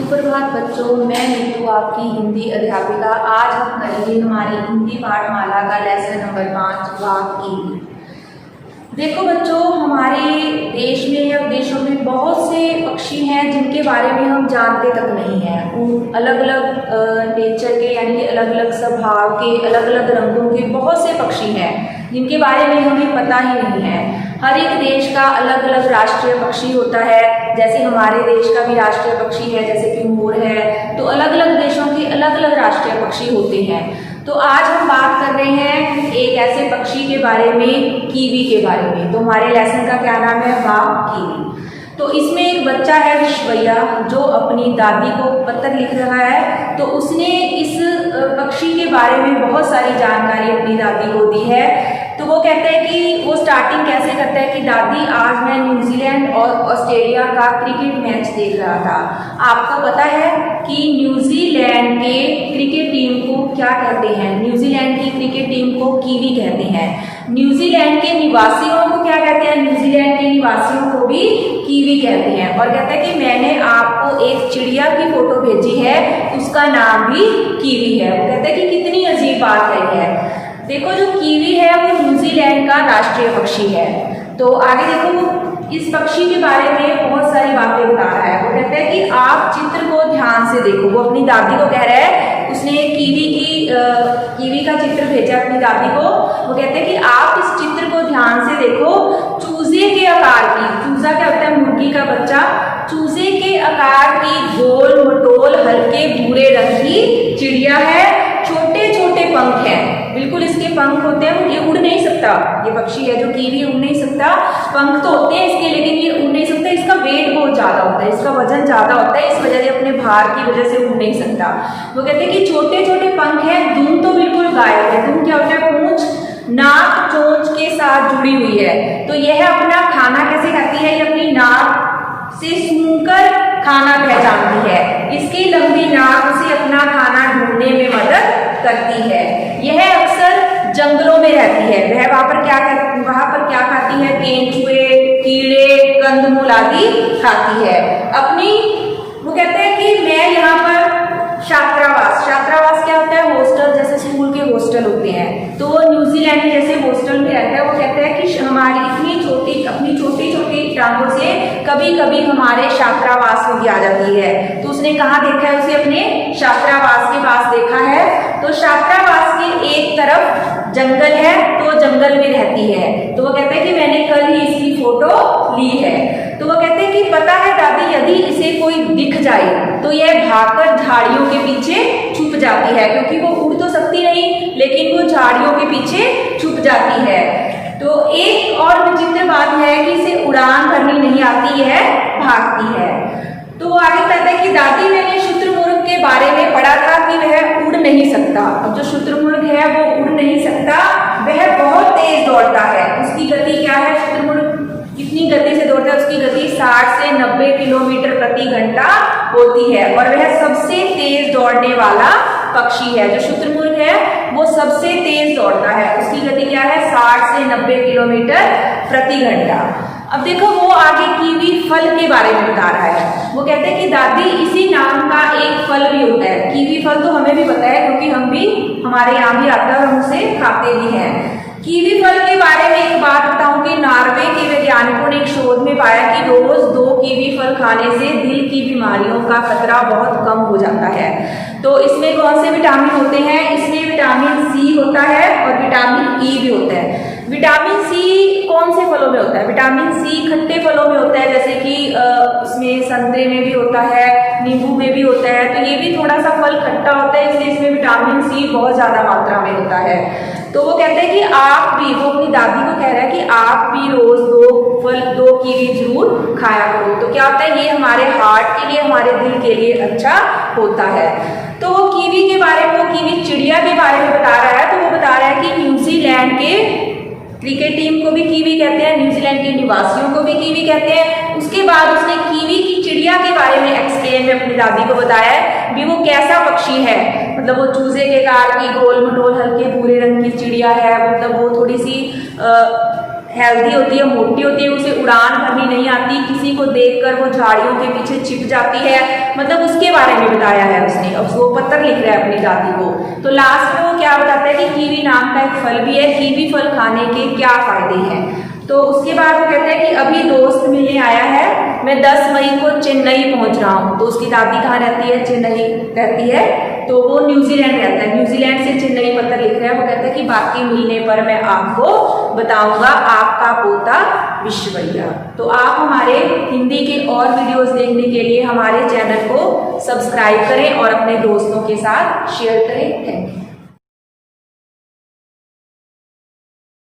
सुप्रभात बच्चों, मैं नीतू आपकी हिंदी अध्यापिका। आज हम करेंगे हमारी हिंदी पाठमाला का लेसन नंबर 5 वाक ई। देखो बच्चों, हमारे देश में या विदेशों में बहुत से पक्षी हैं जिनके बारे में हम जानते तक नहीं हैं। उन अलग अलग नेचर के यानी कि अलग अलग स्वभाव के, अलग अलग रंगों के बहुत से पक्षी हैं जिनके बारे में हमें पता ही नहीं है। हर एक देश का अलग अलग राष्ट्रीय पक्षी होता है। जैसे हमारे देश का भी राष्ट्रीय पक्षी है, जैसे कि मोर है। तो अलग अलग देशों के अलग अलग राष्ट्रीय पक्षी होते हैं। तो आज हम बात कर रहे हैं एक ऐसे पक्षी के बारे में, कीवी के बारे में। तो हमारे लेसन का क्या नाम है? वाक कीवी। तो इसमें एक बच्चा है विश्वैया, जो अपनी दादी को पत्र लिख रहा है। तो उसने इस पक्षी के बारे में बहुत सारी जानकारी अपनी दादी को दी है। तो वो कहता है कि वो स्टार्टिंग कैसे करता है कि दादी, आज मैं न्यूजीलैंड और ऑस्ट्रेलिया का क्रिकेट मैच देख रहा था। आपको पता है कि न्यूजीलैंड के क्रिकेट टीम को क्या कहते हैं? न्यूजीलैंड की क्रिकेट टीम को कीवी कहते हैं। न्यूजीलैंड के निवासियों को क्या कहते हैं? न्यूजीलैंड के निवासियों को भी कीवी कहते हैं। और कहता है कि मैंने आपको एक चिड़िया की फोटो भेजी है, उसका नाम भी कीवी है। वो कहता है कि कितनी अजीब बात है यह। देखो, जो कीवी है वो न्यूजीलैंड का राष्ट्रीय पक्षी है। तो आगे देखो, इस पक्षी के बारे में बहुत सारी बातें बता रहा है। वो कहता है कि आप चित्र को ध्यान से देखो। वो अपनी दादी को कह रहा है, उसने कीवी का चित्र भेजा अपनी दादी को। वो कहते हैं कि आप इस चित्र को ध्यान से देखो। चूजे के आकार की, चूजा क्या होता है? मुर्गी का बच्चा। चूजे के आकार की गोल मटोल हल्के भूरे रंग की चिड़िया है। छोटे छोटे पंख हैं, बिल्कुल इसके पंख होते हैं। ये उड़ नहीं सकता, ये पक्षी है जो कीवी उड़ नहीं सकता। पंख तो होते हैं इसके, लेकिन ये उड़ नहीं सकता। इसका वेट बहुत ज्यादा होता है, इसका वजन ज्यादा होता है, इस वजह से अपने भार की वजह से उड़ नहीं सकता। वो कहते हैं कि छोटे छोटे पंख हैं। दुम तो बिल्कुल गायब है। दुम क्या होता है? पूंछ नाक चोंच के साथ जुड़ी हुई है। तो यह अपना खाना कैसे खाती है? ये अपनी नाक से सूंघकर खाना पहचानती है। इसकी लंबी नाक उसे अपना खाना ढूंढने में मदद करती है। यह अक्सर जंगलों में रहती है। वह वहां पर क्या खाती है? केंचुए, कीड़े, कंदमूल आदि खाती है। वो कहते हैं कि मैं यहाँ पर छात्रावास क्या होता है? हॉस्टल, जैसे स्कूल के हॉस्टल होते हैं। तो न्यूजीलैंड में जैसे हॉस्टल में रहता है। वो कहता है कि हमारी अपनी छोटी छोटी टांगों से कभी कभी हमारे छात्रावास में भी आ जाती है। तो उसने कहाँ देखा है? उसे अपने छात्रावास के पास देखा है। तो छात्रावास के एक तरफ जंगल है, तो जंगल में रहती है। तो वो कहते हैं कि मैंने कल ही इसकी फोटो ली है। तो वो कहते हैं कि पता है दादी, यदि इसे कोई दिख जाए तो यह भागकर झाड़ियों के पीछे छुप जाती है, क्योंकि वो उड़ तो सकती नहीं, लेकिन वो झाड़ियों के पीछे छुप जाती है। तो एक और विचित्र बात है कि इसे उड़ान करनी नहीं आती है, भागती है। तो वो आगे कहता है कि दादी, मैंने शुतुरमुर्ग के बारे में पढ़ा था कि वह उड़ नहीं सकता। अब जो शुतुरमुर्ग है वो उड़ नहीं सकता, वह बहुत तेज दौड़ता है। उसकी गति क्या है? शुतुरमुर्ग कितनी गति से दौड़ता है? उसकी गति 60 से 90 किलोमीटर प्रति घंटा होती है। और वह सबसे तेज दौड़ने वाला पक्षी है। जो शुतुरमुर्ग है वो सबसे तेज दौड़ता है। उसकी गति क्या है? 60 से 90 किलोमीटर प्रति घंटा। अब देखो, वो आगे कीवी फल के बारे में बता रहा है। वो कहते हैं कि दादी, इसी नाम का एक फल भी होता है। कीवी फल तो हमें भी पता है, क्योंकि हमारे यहाँ भी आता है और हम उसे खाते भी हैं। कीवी फल के बारे में एक बात बताऊं कि नॉर्वे के वैज्ञानिकों ने एक शोध में पाया कि रोज 2 कीवी फल खाने से दिल की बीमारियों का खतरा बहुत कम हो जाता है। तो इसमें कौन से विटामिन होते हैं? इसमें विटामिन सी होता है और विटामिन ई भी होता है। विटामिन सी कौन से फलों में होता है? विटामिन सी खट्टे फलों में होता है, जैसे कि उसमें संतरे में भी होता है, नींबू में भी होता है। तो ये भी थोड़ा सा फल खट्टा होता है, इसलिए इसमें विटामिन सी बहुत ज्यादा मात्रा में होता है। तो वो कहते हैं कि आप भी, वो अपनी दादी को कह रहा है कि आप भी रोज 2 कीवी जरूर खाया करो। तो क्या होता है? ये हमारे हार्ट के लिए, हमारे दिल के लिए अच्छा होता है। तो वो कीवी के बारे में, वो कीवी चिड़िया के बारे में बता रहा है। तो वो बता रहा है कि न्यूजीलैंड के क्रिकेट टीम को भी कीवी कहते हैं, न्यूजीलैंड के निवासियों को भी कीवी कहते हैं। उसके बाद उसने कीवी की चिड़िया के बारे में एक्सप्लेन में अपनी दादी को बताया है भी वो कैसा पक्षी है। मतलब वो चूजे के आकार की गोल मटोल हल्के भूरे रंग की चिड़िया है। मतलब वो थोड़ी सी हेल्दी होती है, मोटी होती है, उसे उड़ान भरनी नहीं आती, किसी को देखकर वो झाड़ियों के पीछे छिप जाती है, मतलब उसके बारे में बताया है उसने। अब वो पत्र लिख रहा है अपनी दादी को। तो लास्ट में वो क्या बताता है कि कीवी नाम का एक फल भी है, कीवी फल खाने के क्या फायदे हैं। तो उसके बाद वो कहते हैं कि अभी दोस्त मिलने आया है, मैं 10 मई को चेन्नई पहुंच रहा हूँ। तो उसकी दादी कहाँ रहती है? चेन्नई रहती है, तो वो न्यूजीलैंड रहता है। न्यूजीलैंड से चेन्नई पत्र लिख रहा है। वो कहता है कि बाकी मिलने पर मैं आपको बताऊंगा, आपका पोता विश्वभैया। तो आप हमारे हिंदी के और वीडियोस देखने के लिए हमारे चैनल को सब्सक्राइब करें और अपने दोस्तों के साथ शेयर करें। Thank you.